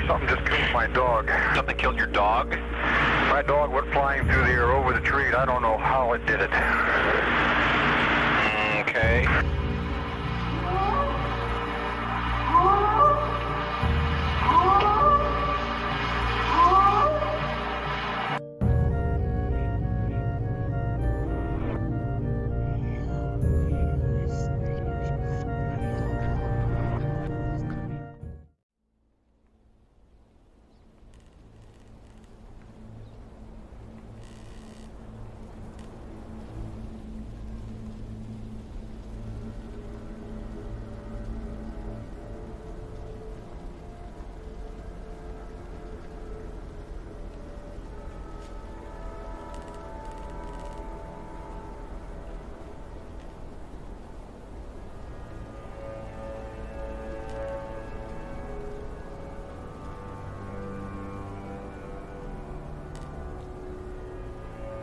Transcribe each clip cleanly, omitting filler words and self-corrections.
Something just killed my dog. Something killed your dog? My dog went flying through the air over the tree, and I don't know how it did it. Okay.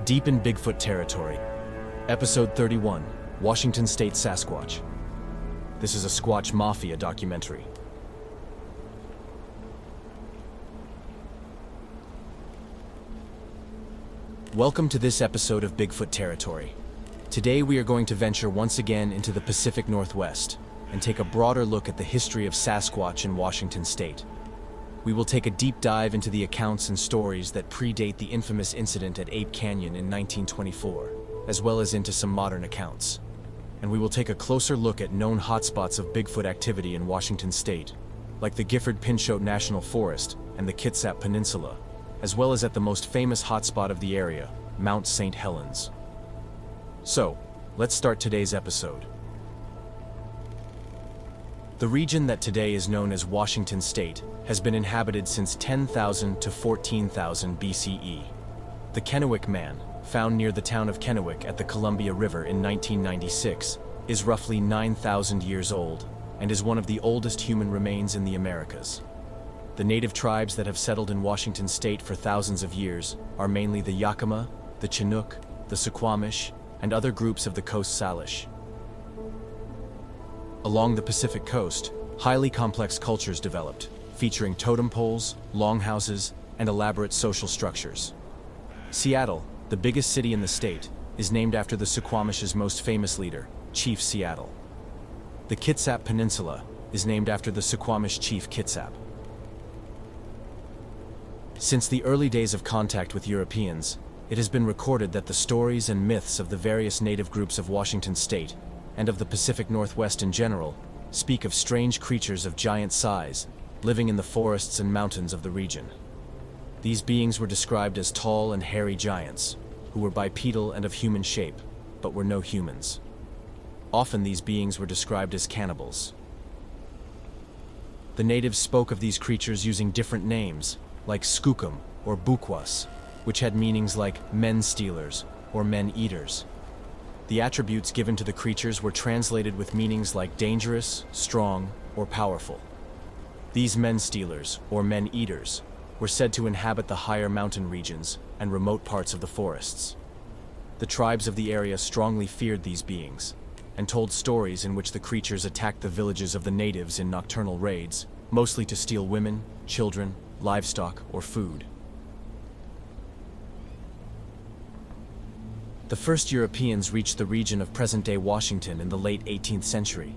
Deep in Bigfoot territory. Episode 31, Washington State Sasquatch. This is a Squatch Mafia documentary. Welcome to this episode of Bigfoot territory. Today we are going to venture once again into the Pacific Northwest and take a broader look at the history of Sasquatch in Washington State. We will take a deep dive into the accounts and stories that predate the infamous incident at Ape Canyon in 1924, as well as into some modern accounts. And we will take a closer look at known hotspots of Bigfoot activity in Washington State, like the Gifford Pinchot National Forest and the Kitsap Peninsula, as well as at the most famous hotspot of the area, Mount St. Helens. So, let's start today's episode. The region that today is known as Washington State has been inhabited since 10,000 to 14,000 BCE. The Kennewick Man, found near the town of Kennewick at the Columbia River in 1996, is roughly 9,000 years old and is one of the oldest human remains in the Americas. The native tribes that have settled in Washington State for thousands of years are mainly the Yakima, the Chinook, the Suquamish, and other groups of the Coast Salish. Along the Pacific coast, highly complex cultures developed, featuring totem poles, longhouses, and elaborate social structures. Seattle, the biggest city in the state, is named after the Suquamish's most famous leader, Chief Seattle. The Kitsap Peninsula is named after the Suquamish chief Kitsap. Since the early days of contact with Europeans, it has been recorded that the stories and myths of the various native groups of Washington State and of the Pacific Northwest in general speak of strange creatures of giant size living in the forests and mountains of the region. These beings were described as tall and hairy giants, who were bipedal and of human shape, but were no humans. Often these beings were described as cannibals. The natives spoke of these creatures using different names, like skookum or bukwas, which had meanings like men-stealers or men-eaters. The attributes given to the creatures were translated with meanings like dangerous, strong, or powerful. These men-stealers, or men-eaters, were said to inhabit the higher mountain regions and remote parts of the forests. The tribes of the area strongly feared these beings, and told stories in which the creatures attacked the villages of the natives in nocturnal raids, mostly to steal women, children, livestock, or food. The first Europeans reached the region of present-day Washington in the late 18th century.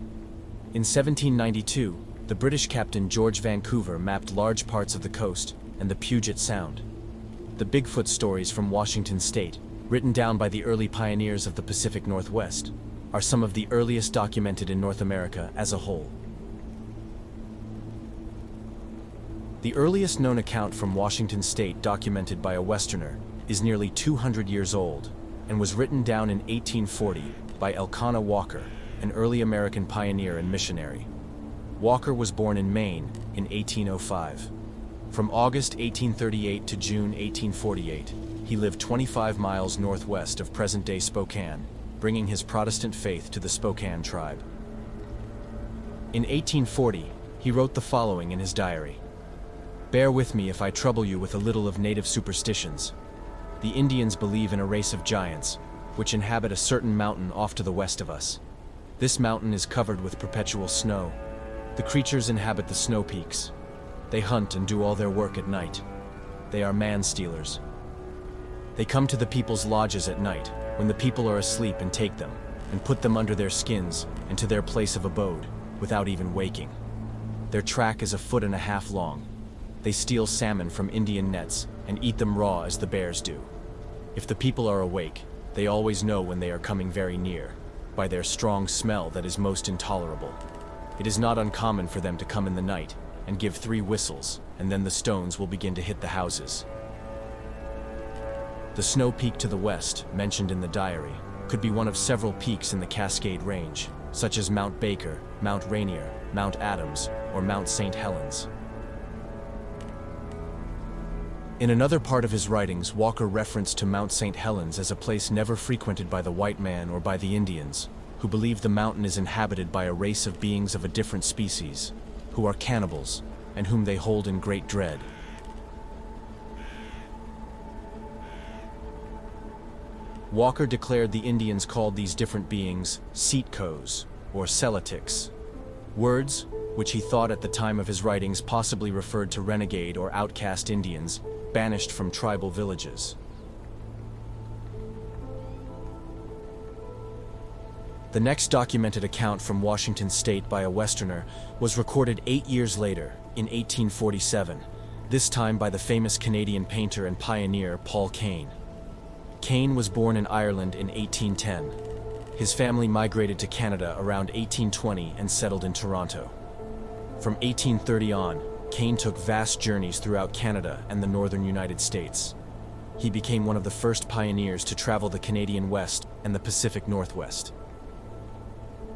In 1792, the British captain George Vancouver mapped large parts of the coast and the Puget Sound. The Bigfoot stories from Washington State, written down by the early pioneers of the Pacific Northwest, are some of the earliest documented in North America as a whole. The earliest known account from Washington State documented by a Westerner is nearly 200 years old and was written down in 1840 by Elkanah Walker, an early American pioneer and missionary. Walker was born in Maine in 1805. From August 1838 to June 1848, he lived 25 miles northwest of present-day Spokane, bringing his Protestant faith to the Spokane tribe. In 1840, he wrote the following in his diary: "Bear with me if I trouble you with a little of native superstitions. The Indians believe in a race of giants, which inhabit a certain mountain off to the west of us. This mountain is covered with perpetual snow. The creatures inhabit the snow peaks. They hunt and do all their work at night. They are man-stealers. They come to the people's lodges at night, when the people are asleep, and take them, and put them under their skins, and to their place of abode, without even waking. Their track is 1.5 feet long. They steal salmon from Indian nets, and eat them raw as the bears do. If the people are awake, they always know when they are coming very near, by their strong smell that is most intolerable. It is not uncommon for them to come in the night, and give 3 whistles, and then the stones will begin to hit the houses. The snow peak to the west, mentioned in the diary, could be one of several peaks in the Cascade Range, such as Mount Baker, Mount Rainier, Mount Adams, or Mount St. Helens. In another part of his writings, Walker referenced to Mount St. Helens as a place never frequented by the white man or by the Indians, who believe the mountain is inhabited by a race of beings of a different species, who are cannibals, and whom they hold in great dread. Walker declared the Indians called these different beings Seatkos, or Celtics, words which he thought at the time of his writings possibly referred to renegade or outcast Indians banished from tribal villages. The next documented account from Washington State by a Westerner was recorded 8 years later, in 1847, this time by the famous Canadian painter and pioneer Paul Kane. Kane was born in Ireland in 1810. His family migrated to Canada around 1820 and settled in Toronto. From 1830 on, Kane took vast journeys throughout Canada and the northern United States. He became one of the first pioneers to travel the Canadian West and the Pacific Northwest.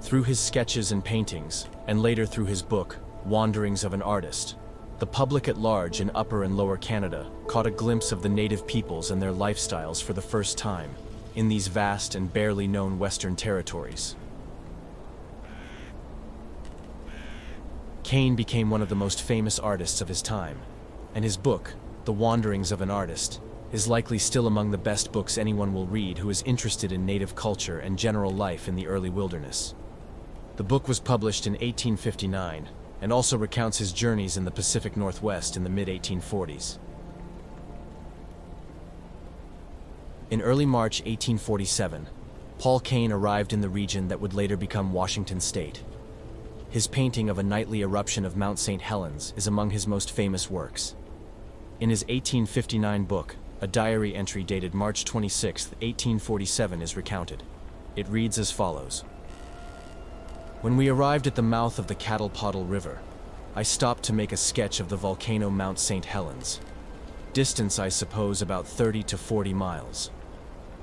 Through his sketches and paintings, and later through his book, Wanderings of an Artist, the public at large in Upper and Lower Canada caught a glimpse of the native peoples and their lifestyles for the first time in these vast and barely known Western territories. Kane became one of the most famous artists of his time, and his book, The Wanderings of an Artist, is likely still among the best books anyone will read who is interested in native culture and general life in the early wilderness. The book was published in 1859 and also recounts his journeys in the Pacific Northwest in the mid-1840s. In early March 1847, Paul Kane arrived in the region that would later become Washington State. His painting of a nightly eruption of Mount St. Helens is among his most famous works. In his 1859 book, a diary entry dated March 26, 1847 is recounted. It reads as follows. When we arrived at the mouth of the Cattle River, I stopped to make a sketch of the volcano Mount St. Helens. Distance, I suppose, about 30 to 40 miles.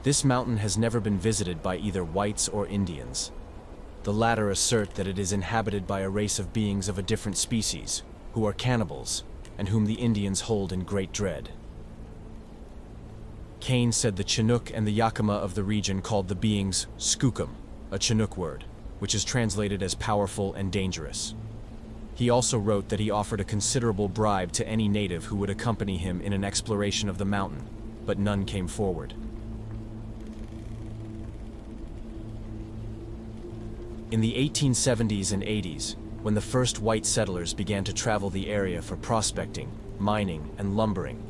This mountain has never been visited by either whites or Indians. The latter assert that it is inhabited by a race of beings of a different species, who are cannibals, and whom the Indians hold in great dread. Kane said the Chinook and the Yakima of the region called the beings skookum, a Chinook word, which is translated as powerful and dangerous. He also wrote that he offered a considerable bribe to any native who would accompany him in an exploration of the mountain, but none came forward. In the 1870s and 80s, when the first white settlers began to travel the area for prospecting, mining, and lumbering,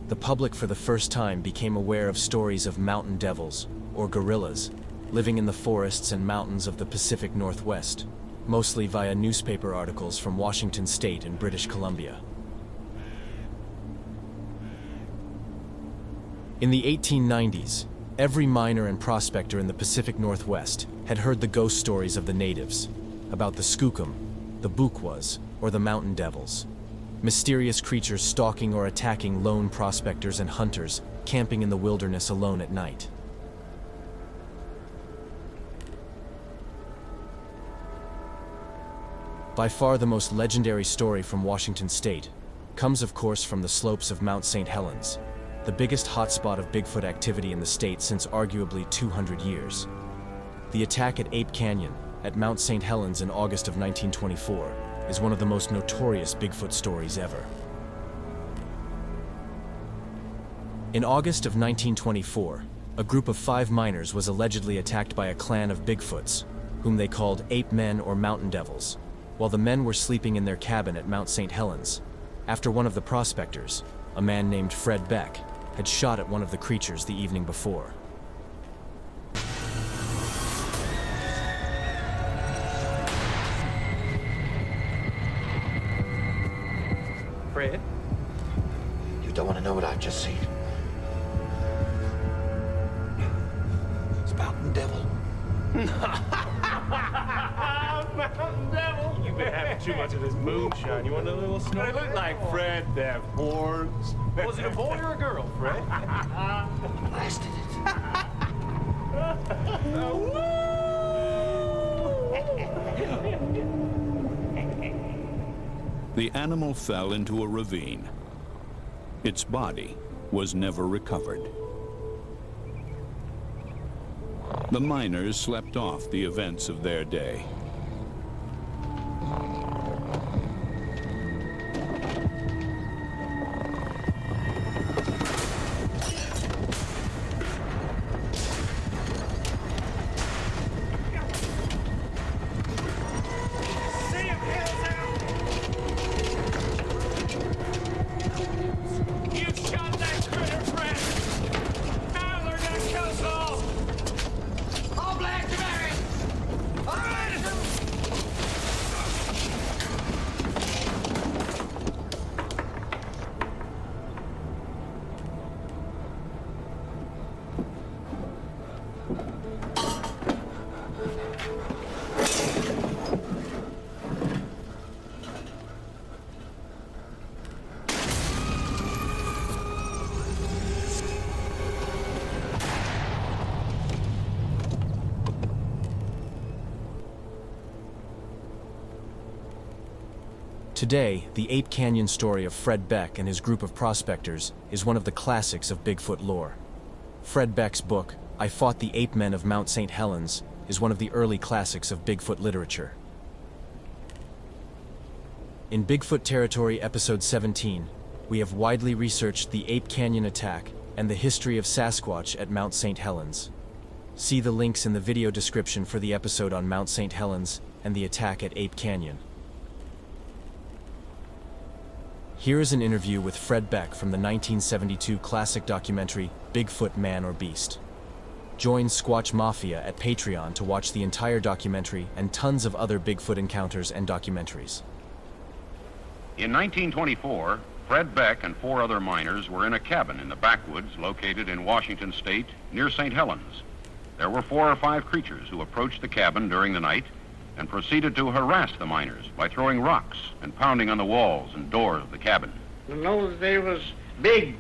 the public for the first time became aware of stories of mountain devils, or gorillas, living in the forests and mountains of the Pacific Northwest, mostly via newspaper articles from Washington State and British Columbia. In the 1890s, every miner and prospector in the Pacific Northwest had heard the ghost stories of the natives, about the skookum, the bookwas, or the mountain devils, mysterious creatures stalking or attacking lone prospectors and hunters camping in the wilderness alone at night. By far the most legendary story from Washington State comes, of course, from the slopes of Mount St. Helens, the biggest hotspot of Bigfoot activity in the state since arguably 200 years. The attack at Ape Canyon, at Mount St. Helens in August of 1924, is one of the most notorious Bigfoot stories ever. In August of 1924, a group of 5 miners was allegedly attacked by a clan of Bigfoots, whom they called ape men or mountain devils, while the men were sleeping in their cabin at Mount St. Helens. after one of the prospectors, a man named Fred Beck, had shot at one of the creatures the evening before. Fred? You don't want to know what I've just seen. Mountain devil. Mountain devil! You've been having too much of this moonshine. You want a little snow? They look like Fred have horns. Was it a boy or a girl, Fred? Blasted it. The animal fell into a ravine. Its body was never recovered. The miners slept off the events of their day. Today, the Ape Canyon story of Fred Beck and his group of prospectors is one of the classics of Bigfoot lore. Fred Beck's book, I Fought the Ape Men of Mount St. Helens, is one of the early classics of Bigfoot literature. In Bigfoot Territory Episode 17, we have widely researched the Ape Canyon attack and the history of Sasquatch at Mount St. Helens. See the links in the video description for the episode on Mount St. Helens and the attack at Ape Canyon. Here is an interview with Fred Beck from the 1972 classic documentary Bigfoot Man or Beast. Join Squatch Mafia at Patreon to watch the entire documentary and tons of other Bigfoot encounters and documentaries. In 1924, Fred Beck and 4 other miners were in a cabin in the backwoods located in Washington State near St. Helens. There were 4 or 5 creatures who approached the cabin during the night and proceeded to harass the miners by throwing rocks and pounding on the walls and doors of the cabin. In those days was big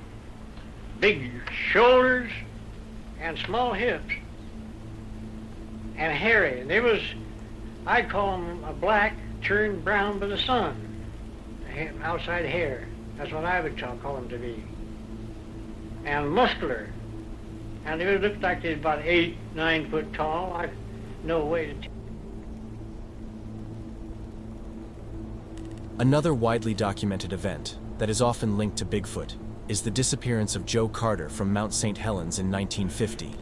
shoulders and small hips and hairy. They was, I call them a black turned brown by the sun, outside hair. That's what I would call them to be. And muscular. And they looked like they was about 8, 9 foot tall. I no way to Another widely documented event that is often linked to Bigfoot is the disappearance of Joe Carter from Mount St. Helens in 1950.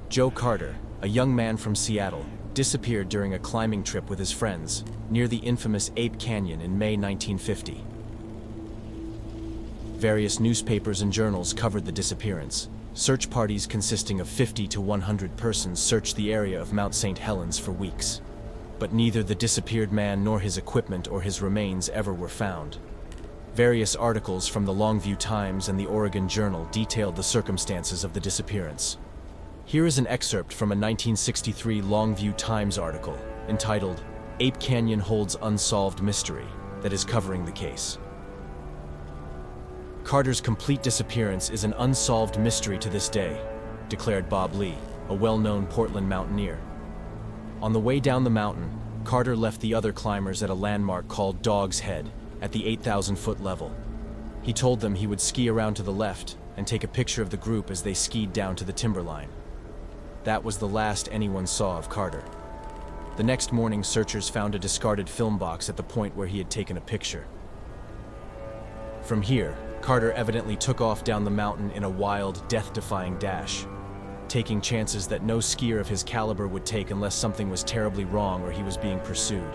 Joe Carter, a young man from Seattle, disappeared during a climbing trip with his friends near the infamous Ape Canyon in May 1950. Various newspapers and journals covered the disappearance. Search parties consisting of 50 to 100 persons searched the area of Mount St. Helens for weeks. But neither the disappeared man nor his equipment or his remains ever were found. Various articles from the Longview Times and the Oregon Journal detailed the circumstances of the disappearance. Here is an excerpt from a 1963 Longview Times article entitled, Ape Canyon Holds Unsolved Mystery, that is covering the case. Carter's complete disappearance is an unsolved mystery to this day, declared Bob Lee, a well-known Portland mountaineer. On the way down the mountain, Carter left the other climbers at a landmark called Dog's Head at the 8,000-foot level. He told them he would ski around to the left and take a picture of the group as they skied down to the timberline. That was the last anyone saw of Carter. The next morning, searchers found a discarded film box at the point where he had taken a picture. From here, Carter evidently took off down the mountain in a wild, death-defying dash, taking chances that no skier of his caliber would take unless something was terribly wrong or he was being pursued.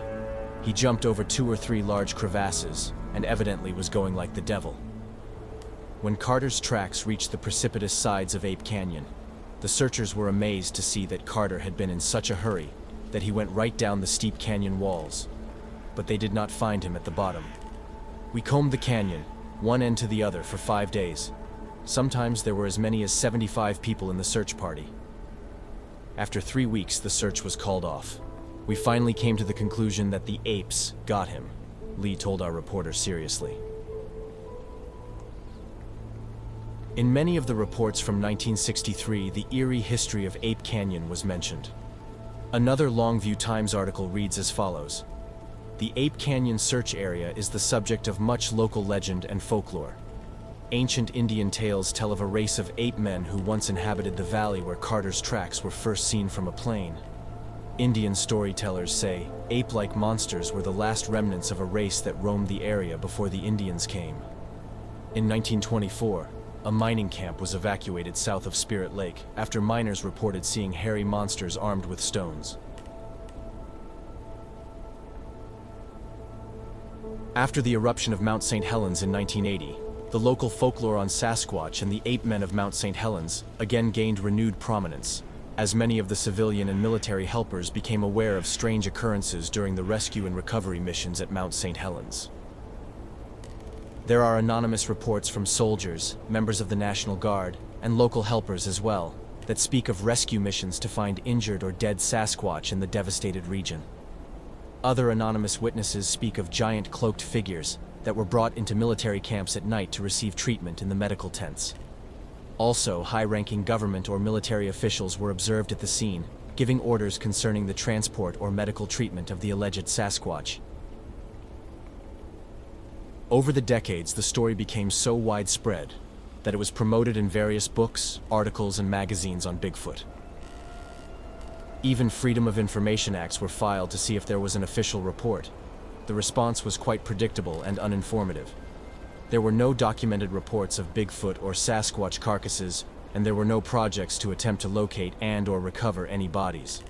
He jumped over 2 or 3 large crevasses and evidently was going like the devil. When Carter's tracks reached the precipitous sides of Ape Canyon, the searchers were amazed to see that Carter had been in such a hurry that he went right down the steep canyon walls, but they did not find him at the bottom. We combed the canyon, one end to the other, for 5 days. Sometimes there were as many as 75 people in the search party. After 3 weeks, the search was called off. We finally came to the conclusion that the apes got him, Lee told our reporter seriously. In many of the reports from 1963, the eerie history of Ape Canyon was mentioned. Another Longview Times article reads as follows: "The Ape Canyon search area is the subject of much local legend and folklore. Ancient Indian tales tell of a race of ape men who once inhabited the valley where Carter's tracks were first seen from a plane. Indian storytellers say ape-like monsters were the last remnants of a race that roamed the area before the Indians came. In 1924, a mining camp was evacuated south of Spirit Lake after miners reported seeing hairy monsters armed with stones. After the eruption of Mount St. Helens in 1980, the local folklore on Sasquatch and the ape men of Mount St. Helens again gained renewed prominence, as many of the civilian and military helpers became aware of strange occurrences during the rescue and recovery missions at Mount St. Helens. There are anonymous reports from soldiers, members of the National Guard, and local helpers as well, that speak of rescue missions to find injured or dead Sasquatch in the devastated region. Other anonymous witnesses speak of giant cloaked figures that were brought into military camps at night to receive treatment in the medical tents. Also, high-ranking government or military officials were observed at the scene, giving orders concerning the transport or medical treatment of the alleged Sasquatch. Over the decades, the story became so widespread that it was promoted in various books, articles, and magazines on Bigfoot. Even Freedom of Information Acts were filed to see if there was an official report. The response was quite predictable and uninformative. There were no documented reports of Bigfoot or Sasquatch carcasses, and there were no projects to attempt to locate and/or recover any bodies.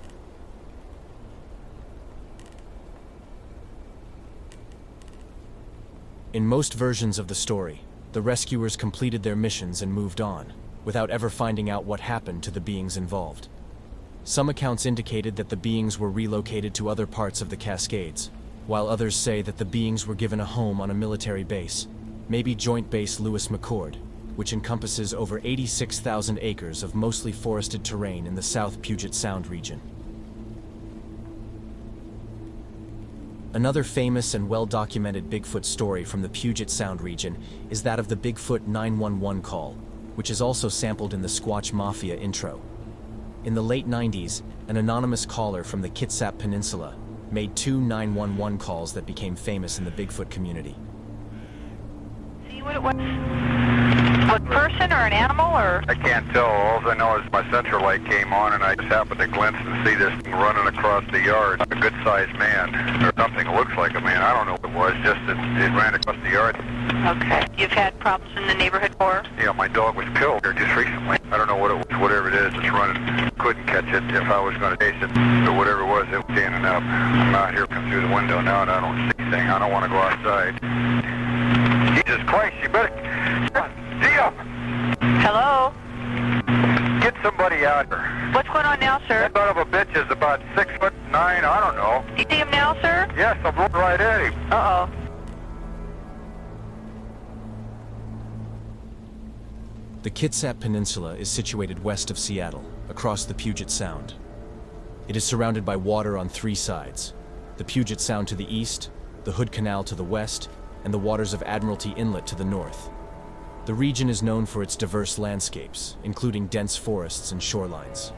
In most versions of the story, the rescuers completed their missions and moved on, without ever finding out what happened to the beings involved. Some accounts indicated that the beings were relocated to other parts of the Cascades, while others say that the beings were given a home on a military base, maybe Joint Base Lewis McChord, which encompasses over 86,000 acres of mostly forested terrain in the South Puget Sound region. Another famous and well-documented Bigfoot story from the Puget Sound region is that of the Bigfoot 911 call, which is also sampled in the Squatch Mafia intro. In the late 90s, an anonymous caller from the Kitsap Peninsula made 2 911 calls that became famous in the Bigfoot community. See what it was? A person or an animal or? I can't tell. All I know is my central light came on and I just happened to glimpse and see this thing running across the yard. A good-sized man, or something that looks like a man. I don't know what it was, just that it ran across the yard. Okay. You've had problems in the neighborhood before? Yeah, my dog was killed here just recently. I don't know what it was, whatever it is, it's running. Couldn't catch it if I was going to chase it, or whatever it was, it was standing up. I'm out here looking through the window now and I don't see anything. I don't want to go outside. Jesus Christ, you better... Dia! Hello? Get somebody out here. What's going on now, sir? That son of a bitch is about 6'9", I don't know. You see him now, sir? Yes, I'm looking right at him. Uh-oh. The Kitsap Peninsula is situated west of Seattle, across the Puget Sound. It is surrounded by water on 3 sides: the Puget Sound to the east, the Hood Canal to the west, and the waters of Admiralty Inlet to the north. The region is known for its diverse landscapes, including dense forests and shorelines.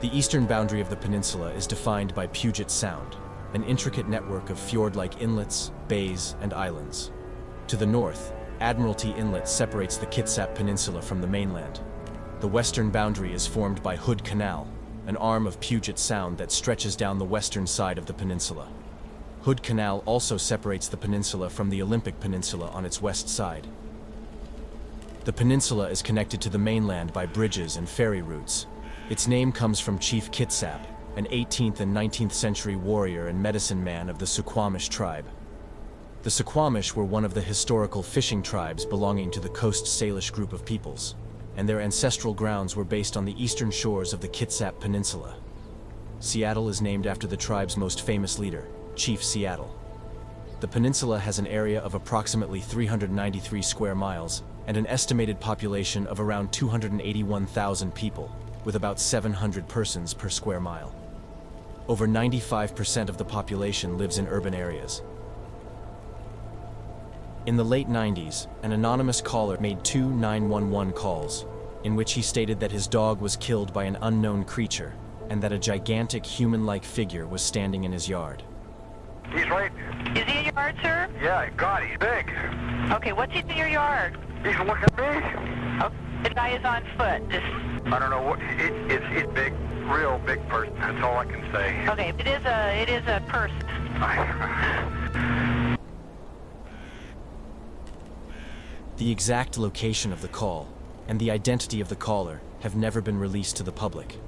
The eastern boundary of the peninsula is defined by Puget Sound, an intricate network of fjord-like inlets, bays, and islands. To the north, Admiralty Inlet separates the Kitsap Peninsula from the mainland. The western boundary is formed by Hood Canal, an arm of Puget Sound that stretches down the western side of the peninsula. Hood Canal also separates the peninsula from the Olympic Peninsula on its west side. The peninsula is connected to the mainland by bridges and ferry routes. Its name comes from Chief Kitsap, an 18th and 19th century warrior and medicine man of the Suquamish tribe. The Squamish were one of the historical fishing tribes belonging to the Coast Salish group of peoples, and their ancestral grounds were based on the eastern shores of the Kitsap Peninsula. Seattle is named after the tribe's most famous leader, Chief Seattle. The peninsula has an area of approximately 393 square miles and an estimated population of around 281,000 people, with about 700 persons per square mile. Over 95% of the population lives in urban areas. In the late 90s, an anonymous caller made 2 911 calls, in which he stated that his dog was killed by an unknown creature and that a gigantic human-like figure was standing in his yard. He's right. Is he in your yard, sir? Yeah, God, he's big. Okay, what's in your yard? He's looking at me. Oh, the guy is on foot. I don't know what. It's big, real big person. That's all I can say. Okay, it is a person. The exact location of the call and the identity of the caller have never been released to the public.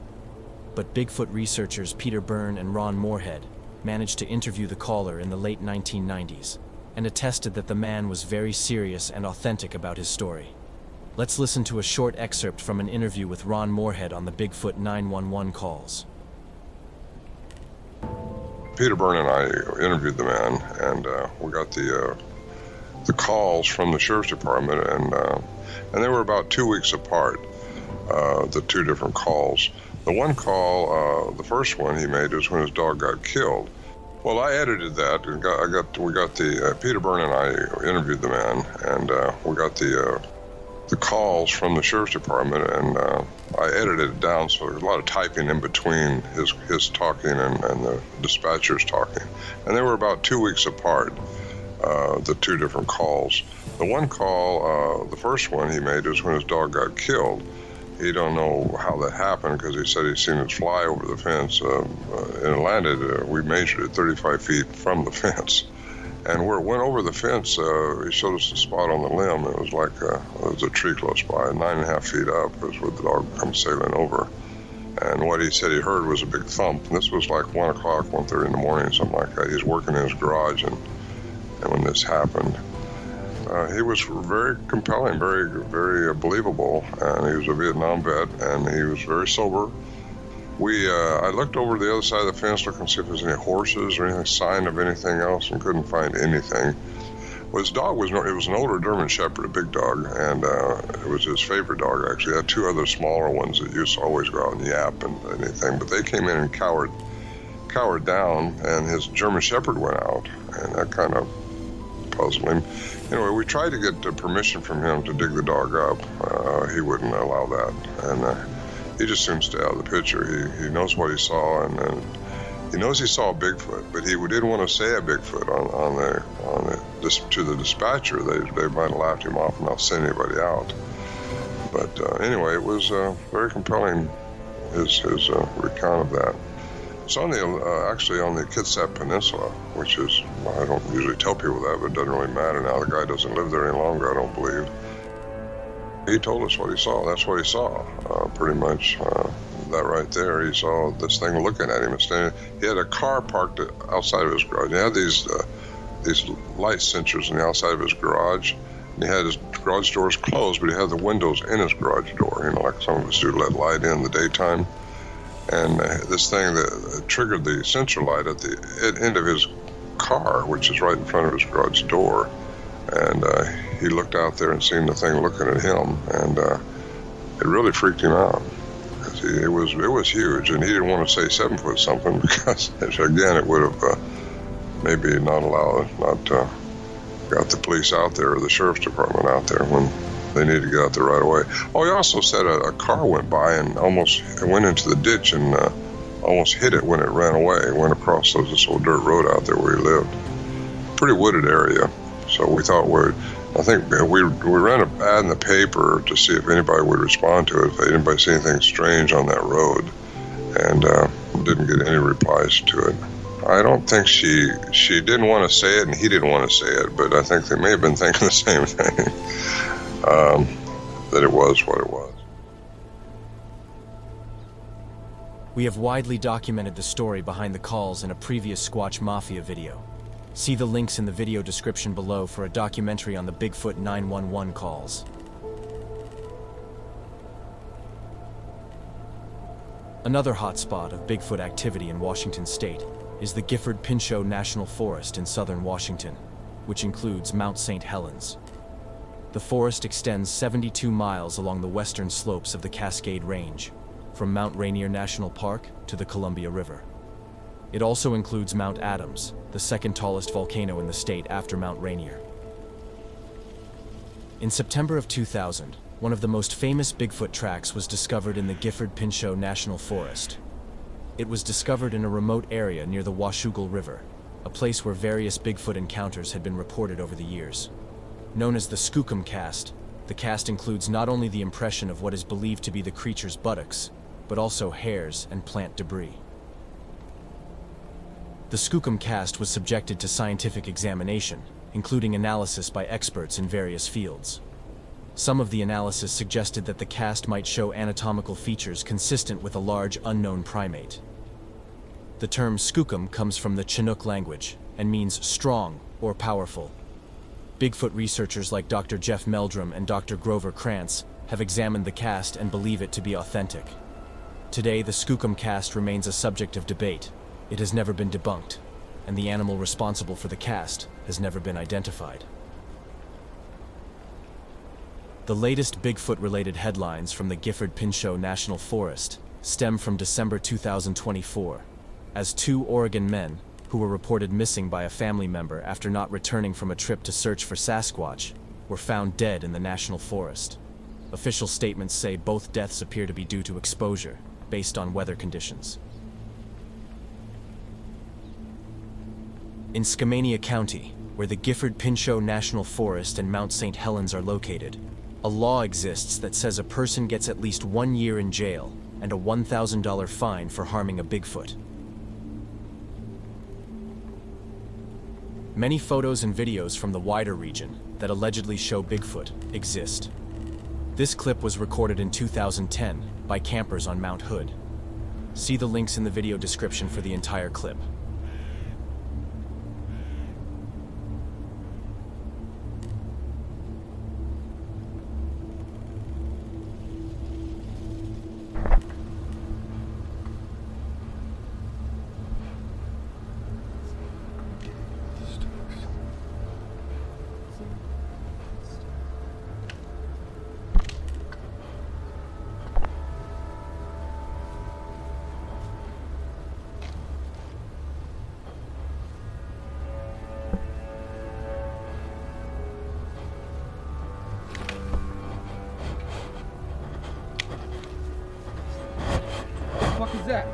But Bigfoot researchers Peter Byrne and Ron Moorhead managed to interview the caller in the late 1990s and attested that the man was very serious and authentic about his story. Let's listen to a short excerpt from an interview with Ron Moorhead on the Bigfoot 911 calls. Peter Byrne and I interviewed the man, and we got the calls from the sheriff's department, and they were about 2 weeks apart, the two different calls. The one call, the first one he made was when his dog got killed. Well, I edited that, and we got the Peter Byrne and I interviewed the man, and we got the calls from the sheriff's department, and I edited it down, so there's a lot of typing in between his talking and the dispatcher's talking, and they were about 2 weeks apart, the two different calls. The one call, the first one he made was when his dog got killed. He don't know how that happened because he said he'd seen it fly over the fence, and it landed. We measured it 35 feet from the fence. And where it went over the fence, he showed us the spot on the limb. It was like there was a tree close by, 9.5 feet up was where the dog comes sailing over. And what he said he heard was a big thump. And this was like 1 o'clock, 1:30 in the morning, something like that. He's working in his garage, and when this happened, he was very compelling, very, very believable. And he was a Vietnam vet, and he was very sober. I looked over the other side of the fence looking to see if there's any horses or any sign of anything else, and couldn't find anything. Well, his dog was an older German Shepherd, a big dog, and it was his favorite dog, actually. He had 2 other smaller ones that used to always go out and yap and anything, but they came in and cowered down, and his German Shepherd went out, and that kind of puzzled him. Anyway, we tried to get permission from him to dig the dog up. He wouldn't allow that, and he just seems to stay out of the picture. He knows what he saw, and he knows he saw a Bigfoot, but he didn't want to say a Bigfoot to the dispatcher. They might have laughed him off and not send anybody out. But anyway, it was very compelling, his recount of that. It's on actually on the Kitsap Peninsula, which is, I don't usually tell people that, but it doesn't really matter now. The guy doesn't live there any longer, I don't believe. He told us what he saw. That's what he saw, pretty much. That right there, he saw this thing looking at him. He had a car parked outside of his garage. He had these light sensors on the outside of his garage. And he had his garage doors closed, but he had the windows in his garage door, like some of us do, let light in the daytime. And this thing that triggered the sensor light at the end of his car, which is right in front of his garage door. And he looked out there and seen the thing looking at him, and it really freaked him out. It was huge, and he didn't want to say 7 foot something because, again, it would have maybe not got the police out there or the sheriff's department out there when they needed to get out there right away. Oh, he also said a car went by and almost went into the ditch and almost hit it when it ran away. It went across this old dirt road out there where he lived. Pretty wooded area. So we thought I think we ran an ad in the paper to see if anybody would respond to it, if anybody see anything strange on that road, and didn't get any replies to it. I don't think she didn't want to say it, and he didn't want to say it, but I think they may have been thinking the same thing, that it was what it was. We have widely documented the story behind the calls in a previous Squatch Mafia video. See the links in the video description below for a documentary on the Bigfoot 911 calls. Another hotspot of Bigfoot activity in Washington state is the Gifford Pinchot National Forest in southern Washington, which includes Mount St. Helens. The forest extends 72 miles along the western slopes of the Cascade Range, from Mount Rainier National Park to the Columbia River. It also includes Mount Adams, the second tallest volcano in the state after Mount Rainier. In September of 2000, one of the most famous Bigfoot tracks was discovered in the Gifford Pinchot National Forest. It was discovered in a remote area near the Washougal River, a place where various Bigfoot encounters had been reported over the years. Known as the Skookum cast, the cast includes not only the impression of what is believed to be the creature's buttocks, but also hairs and plant debris. The Skookum cast was subjected to scientific examination, including analysis by experts in various fields. Some of the analysis suggested that the cast might show anatomical features consistent with a large unknown primate. The term Skookum comes from the Chinook language and means strong or powerful. Bigfoot researchers like Dr. Jeff Meldrum and Dr. Grover Krantz have examined the cast and believe it to be authentic. Today, the Skookum cast remains a subject of debate. It has never been debunked, and the animal responsible for the cast has never been identified. The latest Bigfoot-related headlines from the Gifford Pinchot National Forest stem from December 2024, as 2 Oregon men, who were reported missing by a family member after not returning from a trip to search for Sasquatch, were found dead in the national forest. Official statements say both deaths appear to be due to exposure, based on weather conditions. In Skamania County, where the Gifford Pinchot National Forest and Mount St. Helens are located, a law exists that says a person gets at least 1 year in jail and a $1,000 fine for harming a Bigfoot. Many photos and videos from the wider region that allegedly show Bigfoot exist. This clip was recorded in 2010 by campers on Mount Hood. See the links in the video description for the entire clip. What the fuck is that?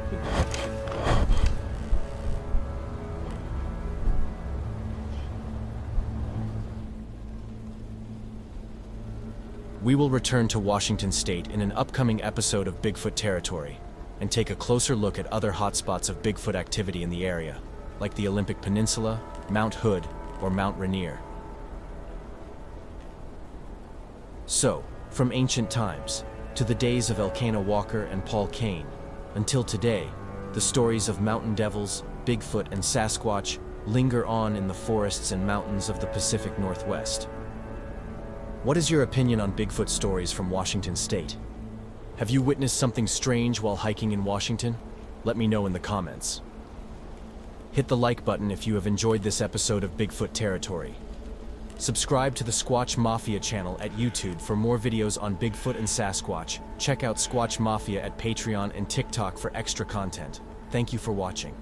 We will return to Washington State in an upcoming episode of Bigfoot Territory and take a closer look at other hotspots of Bigfoot activity in the area, like the Olympic Peninsula, Mount Hood, or Mount Rainier. So, from ancient times to the days of Elkanah Walker and Paul Kane, until today, the stories of mountain devils, Bigfoot, and Sasquatch linger on in the forests and mountains of the Pacific Northwest. What is your opinion on Bigfoot stories from Washington State? Have you witnessed something strange while hiking in Washington? Let me know in the comments. Hit the like button if you have enjoyed this episode of Bigfoot Territory. Subscribe to the Squatch Mafia channel at YouTube for more videos on Bigfoot and Sasquatch. Check out Squatch Mafia at Patreon and TikTok for extra content. Thank you for watching.